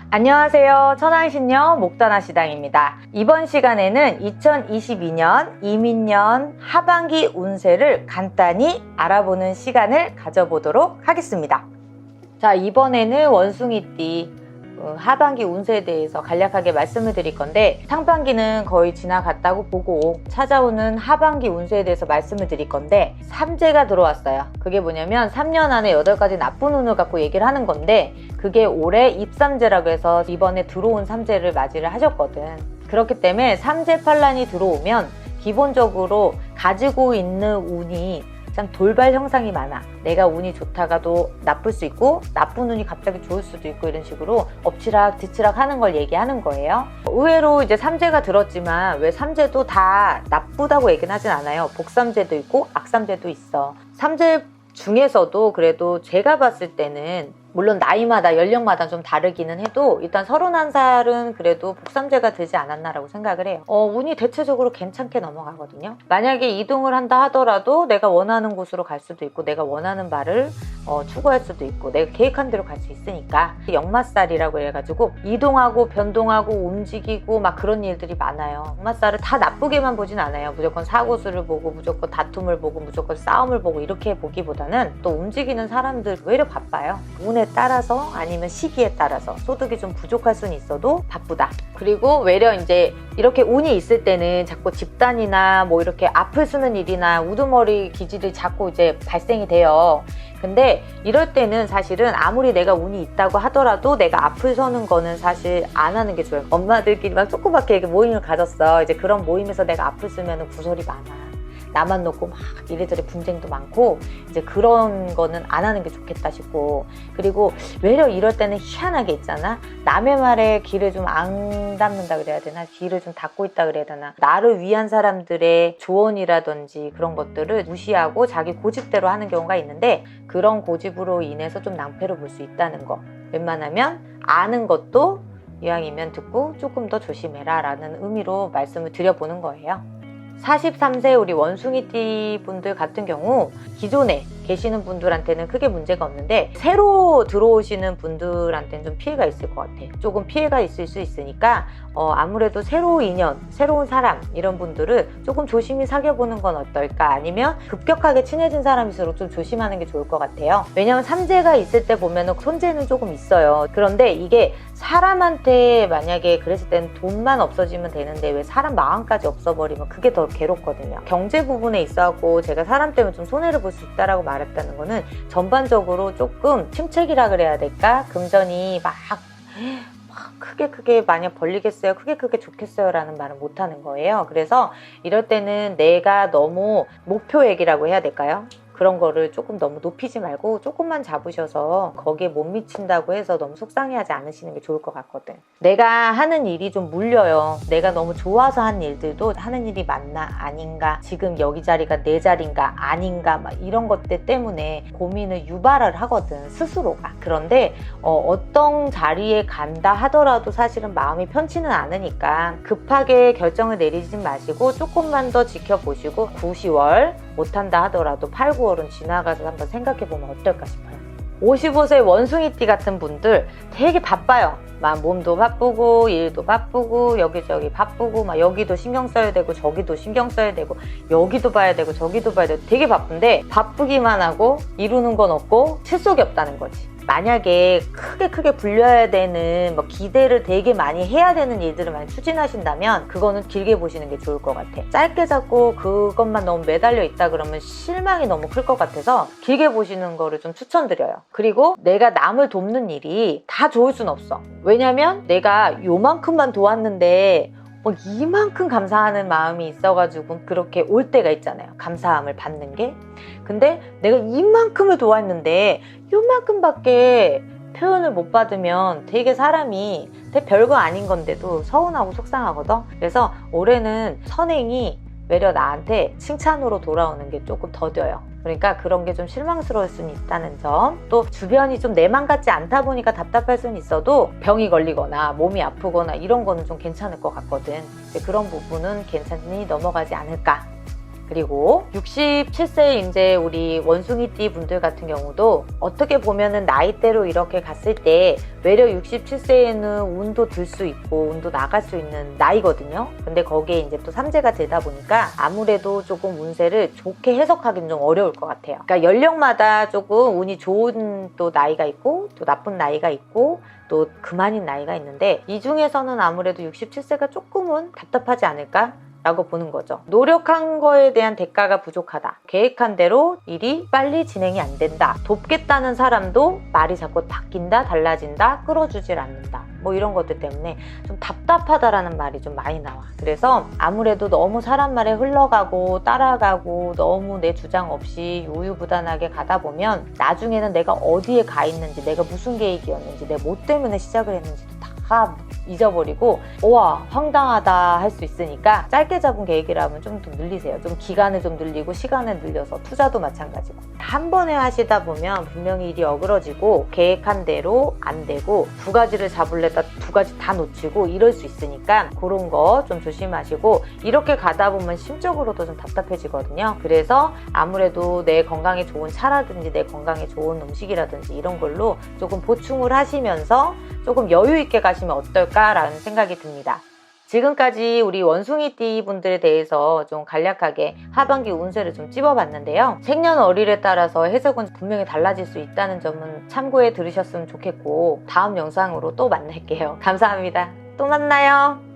안녕하세요. 천왕신녀 목단화시당입니다. 이번 시간에는 2022년 이민년 하반기 운세를 간단히 알아보는 시간을 가져보도록 하겠습니다. 자, 이번에는 원숭이띠 하반기 운세에 대해서 간략하게 말씀을 드릴 건데, 상반기는 거의 지나갔다고 보고 찾아오는 하반기 운세에 대해서 말씀을 드릴 건데, 삼재가 들어왔어요. 그게 뭐냐면 3년 안에 8가지 나쁜 운을 갖고 얘기를 하는 건데, 그게 올해 입삼재라고 해서 이번에 들어온 삼재를 맞이를 하셨거든. 그렇기 때문에 삼재팔란이 들어오면 기본적으로 가지고 있는 운이 참 돌발 형상이 많아. 내가 운이 좋다가도 나쁠 수 있고 나쁜 운이 갑자기 좋을 수도 있고, 이런 식으로 엎치락 뒤치락 하는 걸 얘기하는 거예요. 의외로 이제 삼재가 들었지만 왜 삼재도 다 나쁘다고 얘기는 하진 않아요. 복삼재도 있고 악삼재도 있어. 삼재 중에서도 그래도 제가 봤을 때는 물론 나이마다 연령마다 좀 다르기는 해도 일단 31살은 그래도 복삼재가 되지 않았나라고 생각을 해요. 운이 대체적으로 괜찮게 넘어가거든요. 만약에 이동을 한다 하더라도 내가 원하는 곳으로 갈 수도 있고, 내가 원하는 바를 추구할 수도 있고, 내가 계획한 대로 갈 수 있으니까. 역마살이라고 해가지고 이동하고 변동하고 움직이고 막 그런 일들이 많아요. 역마살을 다 나쁘게만 보진 않아요. 무조건 사고수를 보고 무조건 다툼을 보고 무조건 싸움을 보고 이렇게 보기보다는 또 움직이는 사람들 오히려 바빠요. 운에 따라서 아니면 시기에 따라서 소득이 좀 부족할 수는 있어도 바쁘다. 그리고 외려 이제 이렇게 운이 있을 때는 자꾸 집단이나 뭐 이렇게 앞을 쓰는 일이나 우두머리 기질이 자꾸 이제 발생이 돼요. 근데 이럴 때는 사실은 아무리 내가 운이 있다고 하더라도 내가 앞을 서는 거는 사실 안 하는 게 좋아요. 엄마들끼리 막 조그맣게 이렇게 모임을 가졌어. 이제 그런 모임에서 내가 앞을 쓰면 구설이 많아. 나만 놓고 막 이래저래 분쟁도 많고, 이제 그런 거는 안 하는 게 좋겠다 싶고. 그리고 외려 이럴 때는 희한하게 있잖아. 남의 말에 귀를 좀 안 닫는다 그래야 되나, 귀를 좀 닫고 있다 그래야 되나, 나를 위한 사람들의 조언이라든지 그런 것들을 무시하고 자기 고집대로 하는 경우가 있는데, 그런 고집으로 인해서 좀 낭패를 볼 수 있다는 거. 웬만하면 아는 것도 이왕이면 듣고 조금 더 조심해라 라는 의미로 말씀을 드려보는 거예요. 43세 우리 원숭이띠 분들 같은 경우 기존에 계시는 분들한테는 크게 문제가 없는데, 새로 들어오시는 분들한테는 좀 피해가 있을 것 같아. 조금 피해가 있을 수 있으니까 아무래도 새로운 인연, 새로운 사람 이런 분들은 조금 조심히 사귀어보는 건 어떨까, 아니면 급격하게 친해진 사람일수록 좀 조심하는 게 좋을 것 같아요. 왜냐면 삼재가 있을 때 보면 손재는 조금 있어요. 그런데 이게 사람한테 만약에 그랬을 때는 돈만 없어지면 되는데 왜 사람 마음까지 없어버리면 그게 더 괴롭거든요. 경제 부분에 있어서 제가 사람 때문에 좀 손해를 볼 수 있다라고 말했다는 거는 전반적으로 조금 침체기라 그래야 될까? 금전이 막 크게 많이 벌리겠어요? 크게 좋겠어요? 라는 말은 못하는 거예요. 그래서 이럴 때는 내가 너무 목표액이라고 해야 될까요? 그런 거를 조금 너무 높이지 말고 조금만 잡으셔서 거기에 못 미친다고 해서 너무 속상해하지 않으시는 게 좋을 것 같거든. 내가 하는 일이 좀 물려요. 내가 너무 좋아서 한 일들도 하는 일이 맞나 아닌가, 지금 여기 자리가 내 자리인가 아닌가, 막 이런 것들 때문에 고민을 유발을 하거든, 스스로가. 그런데 어떤 자리에 간다 하더라도 사실은 마음이 편치는 않으니까 급하게 결정을 내리지 마시고 조금만 더 지켜보시고 9, 10월 못한다 하더라도 8, 9월은 지나가서 한번 생각해보면 어떨까 싶어요. 55세 원숭이띠 같은 분들 되게 바빠요. 막 몸도 바쁘고 일도 바쁘고 여기저기 바쁘고, 막 여기도 신경 써야 되고 저기도 신경 써야 되고 여기도 봐야 되고 저기도 봐야 되고 되게 바쁜데, 바쁘기만 하고 이루는 건 없고 실속이 없다는 거지. 만약에 크게 불려야 되는 기대를 되게 많이 해야 되는 일들을 많이 추진하신다면 그거는 길게 보시는 게 좋을 것 같아. 짧게 잡고 그것만 너무 매달려 있다 그러면 실망이 너무 클 것 같아서 길게 보시는 거를 좀 추천드려요. 그리고 내가 남을 돕는 일이 다 좋을 순 없어. 왜냐면 내가 요만큼만 도왔는데 이만큼 감사하는 마음이 있어가지고 그렇게 올 때가 있잖아요. 감사함을 받는 게. 근데 내가 이만큼을 도왔는데 요만큼밖에 표현을 못 받으면 되게 사람이 되게 별거 아닌 건데도 서운하고 속상하거든. 그래서 올해는 선행이 외려 나한테 칭찬으로 돌아오는 게 조금 더뎌요. 그러니까 그런 게 좀 실망스러울 수는 있다는 점, 또 주변이 좀 내 맘 같지 않다 보니까 답답할 수는 있어도 병이 걸리거나 몸이 아프거나 이런 거는 좀 괜찮을 것 같거든. 그런 부분은 괜찮이 넘어가지 않을까. 그리고 67세 이제 우리 원숭이띠 분들 같은 경우도 어떻게 보면은 나이대로 이렇게 갔을 때 외려 67세에는 운도 들 수 있고 운도 나갈 수 있는 나이거든요. 근데 거기에 이제 또 삼재가 되다 보니까 아무래도 조금 운세를 좋게 해석하기는 좀 어려울 것 같아요. 그러니까 연령마다 조금 운이 좋은 또 나이가 있고 또 나쁜 나이가 있고 또 그만인 나이가 있는데 이 중에서는 아무래도 67세가 조금은 답답하지 않을까? 라고 보는 거죠. 노력한 거에 대한 대가가 부족하다. 계획한 대로 일이 빨리 진행이 안 된다. 돕겠다는 사람도 말이 자꾸 바뀐다, 달라진다, 끌어주질 않는다. 뭐 이런 것들 때문에 좀 답답하다라는 말이 좀 많이 나와. 그래서 아무래도 너무 사람 말에 흘러가고 따라가고 너무 내 주장 없이 우유부단하게 가다 보면 나중에는 내가 어디에 가 있는지, 내가 무슨 계획이었는지, 내 뭐 때문에 시작을 했는지도 다 잊어버리고 와 황당하다 할 수 있으니까 짧게 잡은 계획이라면 좀 더 늘리세요. 좀 기간을 좀 늘리고 시간을 늘려서 투자도 마찬가지고 한 번에 하시다 보면 분명히 일이 어그러지고 계획한 대로 안 되고 두 가지를 잡으려다 두 가지 다 놓치고 이럴 수 있으니까 그런 거 좀 조심하시고 이렇게 가다 보면 심적으로도 좀 답답해지거든요. 그래서 아무래도 내 건강에 좋은 차라든지 내 건강에 좋은 음식이라든지 이런 걸로 조금 보충을 하시면서 조금 여유 있게 가시면 어떨까라는 생각이 듭니다. 지금까지 우리 원숭이띠 분들에 대해서 좀 간략하게 하반기 운세를 좀 찝어봤는데요. 생년월일에 따라서 해석은 분명히 달라질 수 있다는 점은 참고해 들으셨으면 좋겠고 다음 영상으로 또 만날게요. 감사합니다. 또 만나요.